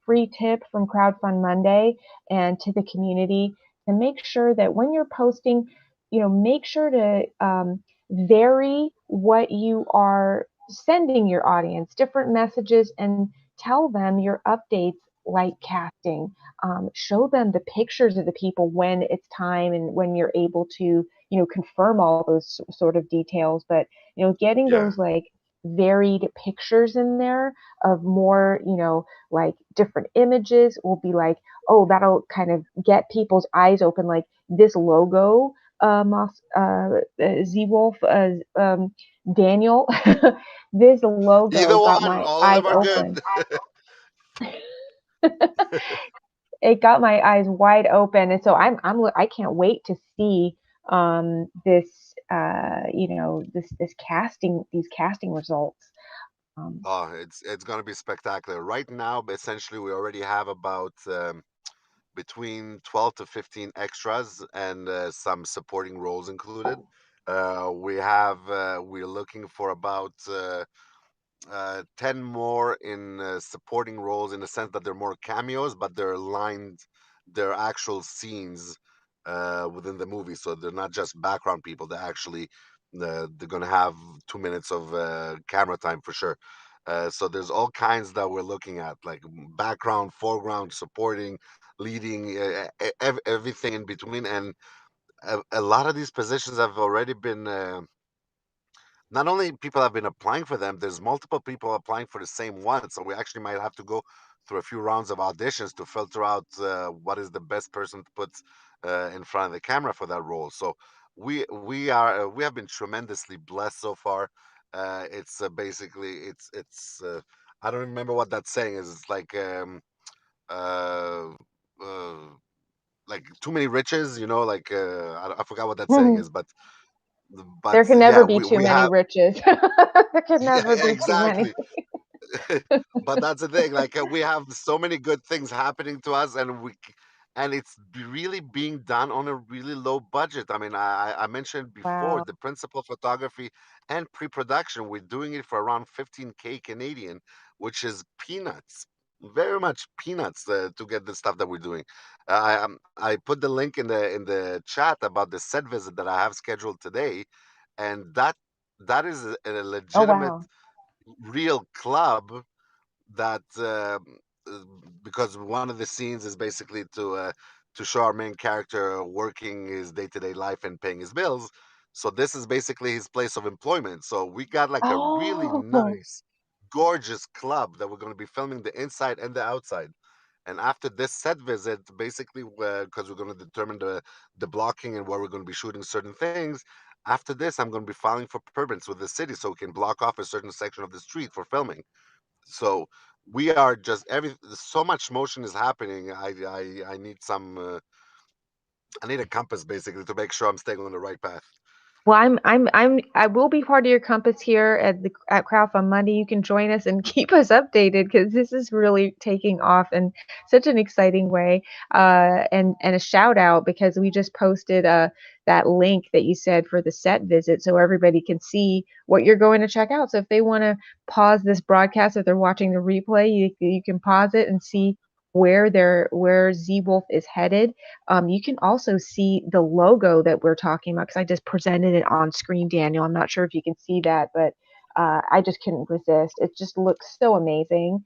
free tip from Crowdfund Monday and to the community, and make sure that when you're posting, make sure to vary what you are sending your audience, different messages, and tell them your updates like casting. Show them the pictures of the people when it's time and when you're able to, confirm all those sort of details. But, getting Yeah. those like varied pictures in there of more, like different images will be like, oh, that'll kind of get people's eyes open. Like this logo, Z Wolf, Daniel, this Either logo got one, my all of eyes them are good. open. It got my eyes wide open, and so I can't wait to see this this casting, these casting results. Um, Oh, it's gonna be spectacular. Right now, essentially, we already have about between 12 to 15 extras and some supporting roles included. We're looking for about 10 more in supporting roles, in the sense that they're more cameos, but they're actual scenes within the movie. So they're not just background people, they're going to have 2 minutes of camera time for sure. So there's all kinds that we're looking at, like background, foreground, supporting, leading, everything in between. And a lot of these positions have already been not only people have been applying for them, there's multiple people applying for the same one. So we actually might have to go through a few rounds of auditions to filter out what is the best person to put in front of the camera for that role. So we have been tremendously blessed so far. It's basically it's I don't remember what that saying is. It's uh, uh, like too many riches, like I forgot what that saying is, but there can yeah, never be we too many have. riches. There can Yeah, never be too many. exactly. But that's the thing. Like we have so many good things happening to us, and it's really being done on a really low budget. I mean, I mentioned before Wow. the principal photography and pre-production. We're doing it for around 15K Canadian, which is peanuts. Very much peanuts to get the stuff that we're doing. I put the link in the chat about the set visit that I have scheduled today, and that is a Oh, legitimate wow. real club that uh, because one of the scenes is basically to show our main character working his day-to-day life and paying his bills. So this is basically his place of employment. So we got like a really Oh, nice, gorgeous club that we're going to be filming the inside and the outside. And after this set visit, basically, because we're going to determine the blocking and where we're going to be shooting certain things. After this, I'm going to be filing for permits with the city so we can block off a certain section of the street for filming. So we are just so much motion is happening. I need I need a compass basically to make sure I'm staying on the right path. well, I will be part of your compass here at Crowdfund Monday. You can join us and keep us updated because this is really taking off in such an exciting way. And a shout out because we just posted that link that you said for the set visit, so everybody can see what you're going to check out. So if they want to pause this broadcast, if they're watching the replay, you can pause it and see where Z Wolf is headed. You can also see the logo that we're talking about because I just presented it on screen, Daniel. I'm not sure if you can see that, but I just couldn't resist. It just looks so amazing.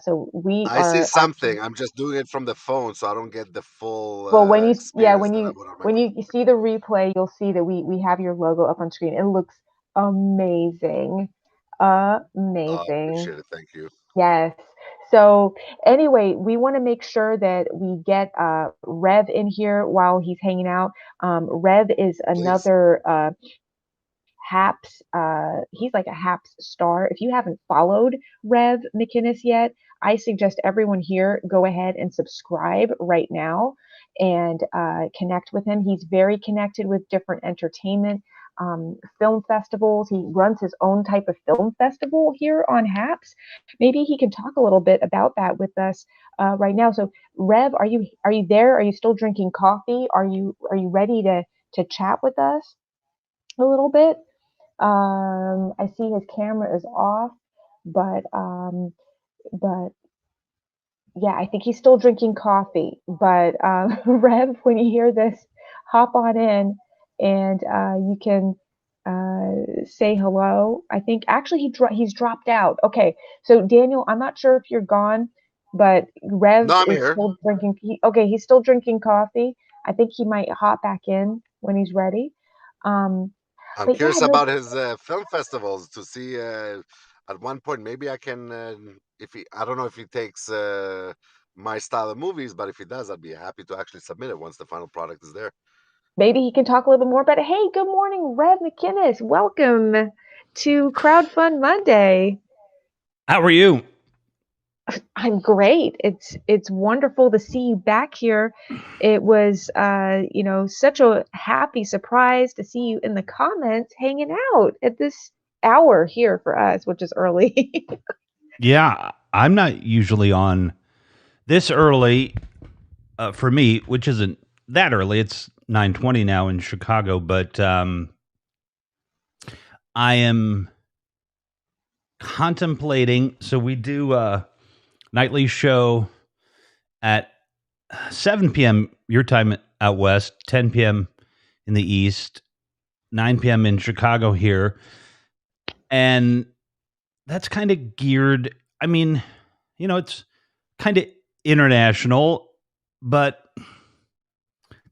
So we I see are actually, something. I'm just doing it from the phone, so I don't get the full well, yeah, experience that I would on my when you computer. see the replay, you'll see that we have your logo up on screen. It looks amazing. Oh, I Amazing. appreciate it. Thank you. Yes. So anyway, we want to make sure that we get Rev in here while he's hanging out. Rev is Please. another Haps. He's like a Haps star. If you haven't followed Rev McInnes yet, I suggest everyone here go ahead and subscribe right now and connect with him. He's very connected with different entertainment film festivals. He runs his own type of film festival here on Haps. Maybe he can talk a little bit about that with us right now. So, Rev, are you there? Are you still drinking coffee? Are you ready to chat with us a little bit? I see his camera is off, but but Yeah, I think he's still drinking coffee. But Rev, when you hear this, hop on in and you can say hello. I think actually he's dropped out. Okay, so Daniel, I'm not sure if you're gone, but Rev No, I'm is here. still drinking. Okay, he's still drinking coffee. I think he might hop back in when he's ready. Um, I'm but yeah, curious no, about his film festivals to see. At one point, maybe I can. If he, I don't know if he takes my style of movies, but if he does, I'd be happy to actually submit it once the final product is there. maybe he can talk a little bit more about it. Hey, good morning, Rev McInnes. Welcome to Crowdfund Monday. How are you? I'm great. It's wonderful to see you back here. It was such a happy surprise to see you in the comments hanging out at this hour here for us, which is early. Yeah, I'm not usually on this early for me, which isn't that early. It's 9:20 now in Chicago, but I am contemplating. So we do a nightly show at 7 p.m. your time out west, 10 p.m. in the east, 9 p.m. in Chicago here, and that's kind of geared. I mean, it's kind of international, but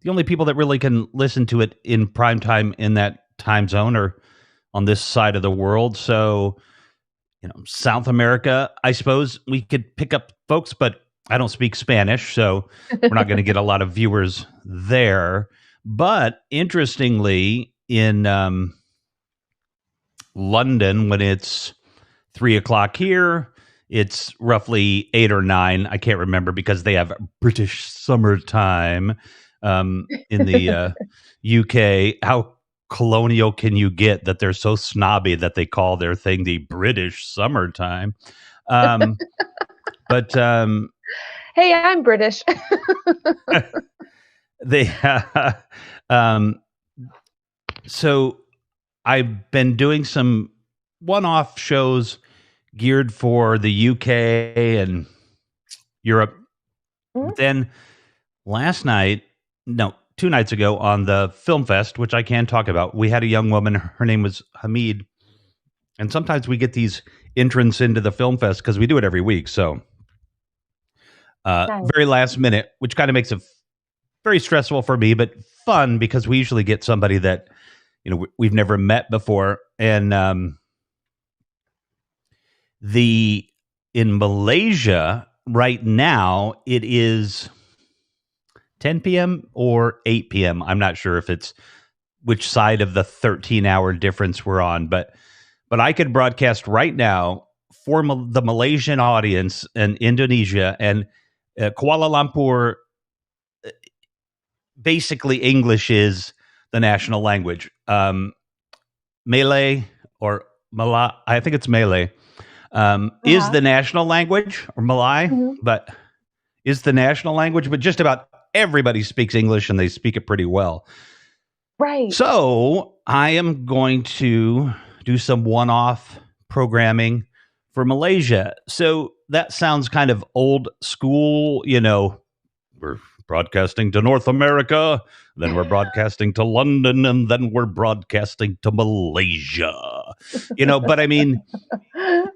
the only people that really can listen to it in prime time in that time zone are on this side of the world. So, South America, I suppose we could pick up folks, but I don't speak Spanish, so we're not going to get a lot of viewers there. But interestingly, in London, when it's 3 o'clock here, it's roughly 8 or 9. I can't remember because they have British summertime in the UK. How colonial can you get that they're so snobby that they call their thing the British summertime? Um, but Hey, I'm British. they, um, so I've been doing some one-off shows geared for the UK and Europe. Mhm. But then last night, no, 2 nights ago on the Film Fest, which I can talk about, we had a young woman. Her name was Hamid. And sometimes we get these entrants into the Film Fest because we do it every week. So Nice. very last minute, which kind of makes it very stressful for me, but fun because we usually get somebody that, we've never met before. And the in Malaysia right now, it is 10 p.m. or 8 p.m. I'm not sure if it's which side of the 13-hour difference we're on, but I could broadcast right now for the Malaysian audience and Indonesia and Kuala Lumpur. Basically, English is the national language. Malay or Malay, I think it's Malay, is Uh-huh. the national language, or Malay, Mhm. but is the national language. But just about everybody speaks English and they speak it pretty well. Right. So I am going to do some one-off programming for Malaysia. So that sounds kind of old school, we're broadcasting to North America, then we're broadcasting to London, and then we're broadcasting to Malaysia. But I mean,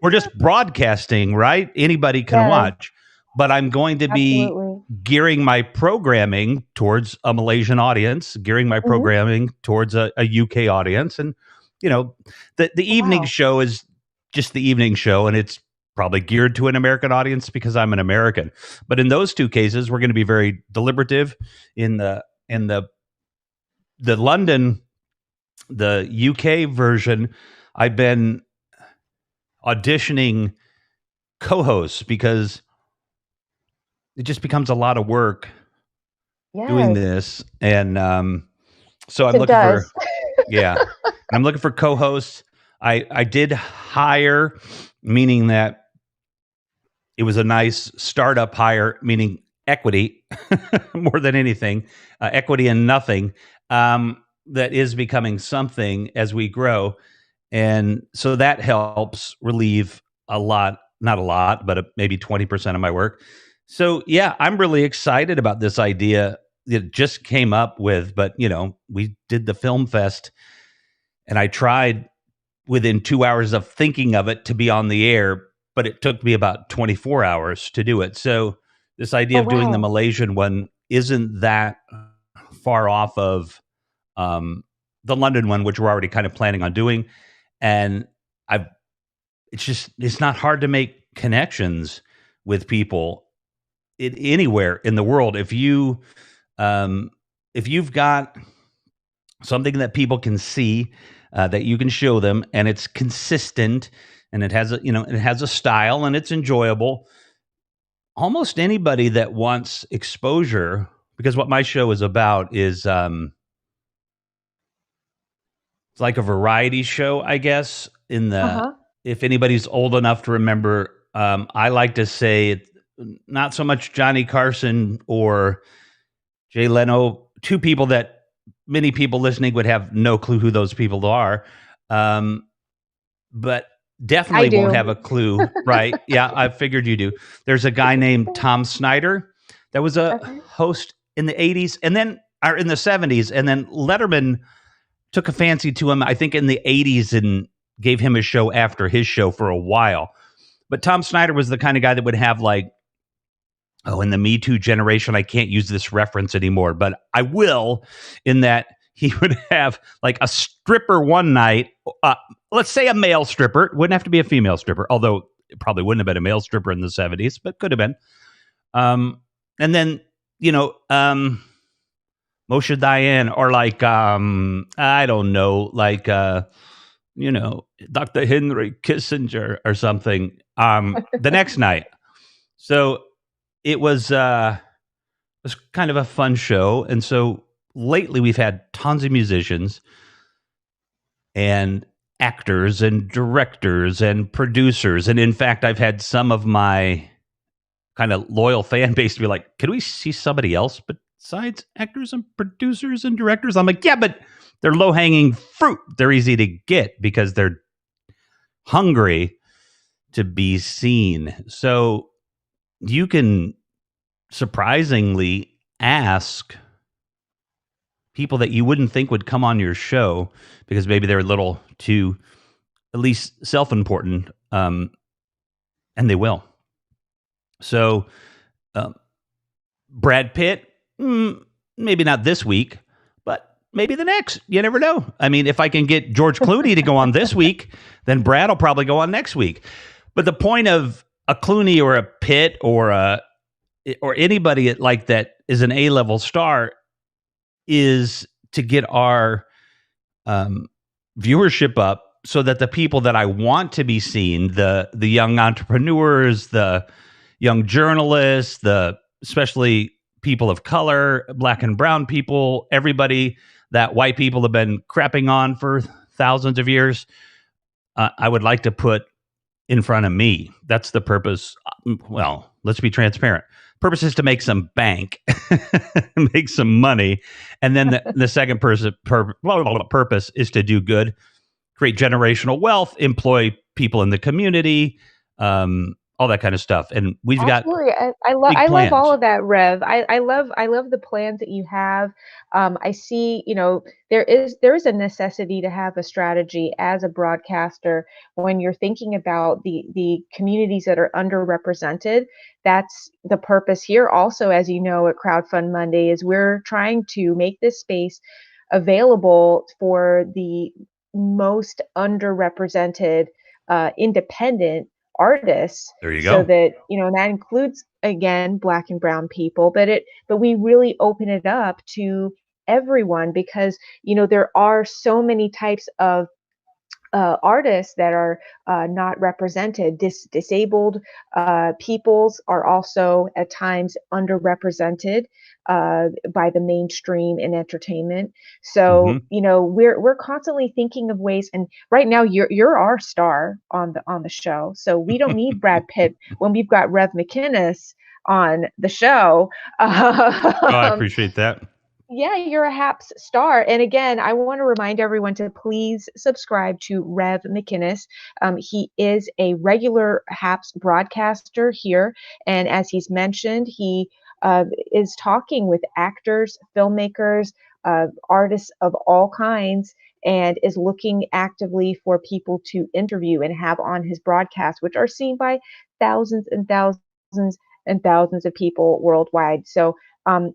we're just broadcasting, right? Anybody can Yes, watch. But I'm going to be absolutely. gearing my programming towards a Malaysian audience, gearing my Mhm. programming towards a UK audience. And, the evening Wow. show is just the evening show, and it's probably geared to an American audience because I'm an American. But in those two cases, we're going to be very deliberative. In the London, the UK version, I've been auditioning co-hosts because it just becomes a lot of work doing Yes. this. And so Yes, I'm it looking for, does. yeah, and I'm looking for co-hosts. I did hire, meaning that it was a nice startup hire, meaning equity more than anything, equity and nothing. That is becoming something as we grow. And so that helps relieve a lot, not a lot, but maybe 20% of my work. So yeah, I'm really excited about this idea. It just came up with, but we did the film fest, and I tried within 2 hours of thinking of it to be on the air, but it took me about 24 hours to do it. So this idea Oh, of doing the wow. Malaysian one isn't that far off of the London one, which we're already kind of planning on doing. And I've it's not hard to make connections with people anywhere in the world. If you've got something that people can see, that you can show them, and it's consistent, and it has a style, and it's enjoyable. Almost anybody that wants exposure, because what my show is about is it's like a variety show, I guess. Uh-huh. If anybody's old enough to remember, I like to say it's not so much Johnny Carson or Jay Leno, two people that many people listening would have no clue who those people are, but I definitely won't do. have a clue, right? Yeah, I figured you do. There's a guy named Tom Snyder that was a Okay. host in the 80s and then or in the 70s, and then Letterman took a fancy to him, I think, in the 80s and gave him a show after his show for a while. But Tom Snyder was the kind of guy that would have like, oh, in the Me Too generation, I can't use this reference anymore, but I will, in that he would have like a stripper one night, let's say a male stripper. It wouldn't have to be a female stripper, although it probably wouldn't have been a male stripper in the 70s, but could have been. And then, Moshe Dayan, or like, I don't know, like, Dr. Henry Kissinger or something, the next night. So it was kind of a fun show. And so lately we've had tons of musicians and actors and directors and producers. And in fact, I've had some of my kind of loyal fan base to be like, can we see somebody else besides actors and producers and directors? I'm like, yeah, but they're low-hanging fruit. They're easy to get because they're hungry to be seen. So you can surprisingly ask people that you wouldn't think would come on your show because maybe they're a little too, at least, self-important, and they will. So Brad Pitt, maybe not this week, but maybe the next. You never know. I mean, if I can get George Clooney to go on this week, then Brad will probably go on next week. But the point of a Clooney or a Pitt or anybody like that is an A-level star is to get our viewership up so that the people that I want to be seen, the young entrepreneurs, the young journalists, especially people of color, black and brown people, everybody that white people have been crapping on for thousands of years, I would like to put in front of me. That's the purpose. Well, let's be transparent. Purpose is to make some bank, make some money. And then the second purpose is to do good, create generational wealth, employ people in the community, all that kind of stuff. And we've Absolutely. got I big love all plans. of that, Rev. I love the plans that you have. I see, there is a necessity to have a strategy as a broadcaster when you're thinking about the communities that are underrepresented. That's the purpose here. Also, as you know, at Crowdfund Monday is we're trying to make this space available for the most underrepresented independent artists, There you so go. that and that includes, again, black and brown people, but we really open it up to everyone because there are so many types of artists that are not represented. Disabled peoples are also at times underrepresented by the mainstream in entertainment. So Hmm. we're constantly thinking of ways. And right now you're our star on the show, so we don't need Brad Pitt when we've got Rev McInnes on the show. Oh, I um, appreciate that. Yeah, you're a HAPS star. And again, I want to remind everyone to please subscribe to Rev McInnes. He is a regular HAPS broadcaster here. And as he's mentioned, he is talking with actors, filmmakers, artists of all kinds, and is looking actively for people to interview and have on his broadcasts, which are seen by thousands and thousands and thousands of people worldwide. So,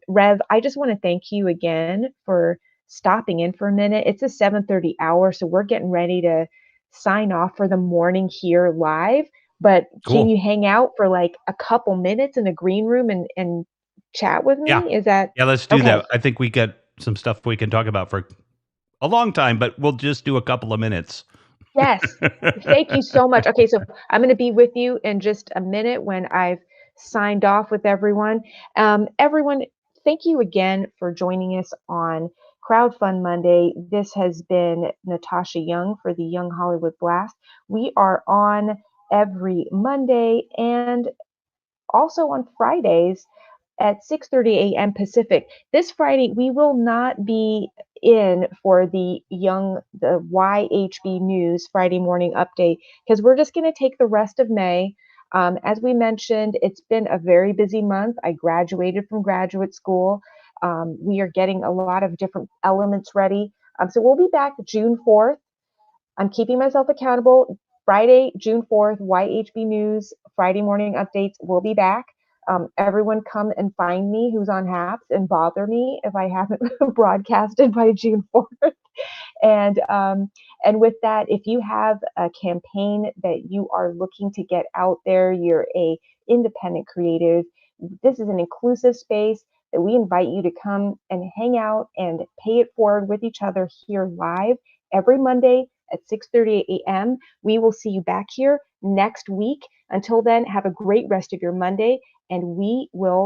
Rev, I just want to thank you again for stopping in for a minute. It's a 7:30 hour, so we're getting ready to sign off for the morning here live. But can Cool. you hang out for like a couple minutes in the green room and chat with Yeah. me? Is that Yeah, let's do okay? that. I think we got some stuff we can talk about for a long time, but we'll just do a couple of minutes. Yes. Thank you so much. Okay, so I'm going to be with you in just a minute when I've signed off with everyone. Everyone, thank you again for joining us on Crowdfund Monday. This has been Natasha Young for the Young Hollywood Blast. We are on every Monday and also on Fridays at 6:30 a.m. Pacific. This Friday, we will not be in for the YHB News Friday morning update because we're just going to take the rest of May. As we mentioned, it's been a very busy month. I graduated from graduate school. We are getting a lot of different elements ready. So we'll be back June 4th. I'm keeping myself accountable. Friday, June 4th, YHB News, Friday morning updates will be back. Everyone come and find me who's on HAPS and bother me if I haven't broadcasted by June 4th. And with that, if you have a campaign that you are looking to get out there, you're a independent creative. This is an inclusive space that we invite you to come and hang out and pay it forward with each other here live every Monday at 6:30 a.m. We will see you back here next week. Until then, have a great rest of your Monday, and we will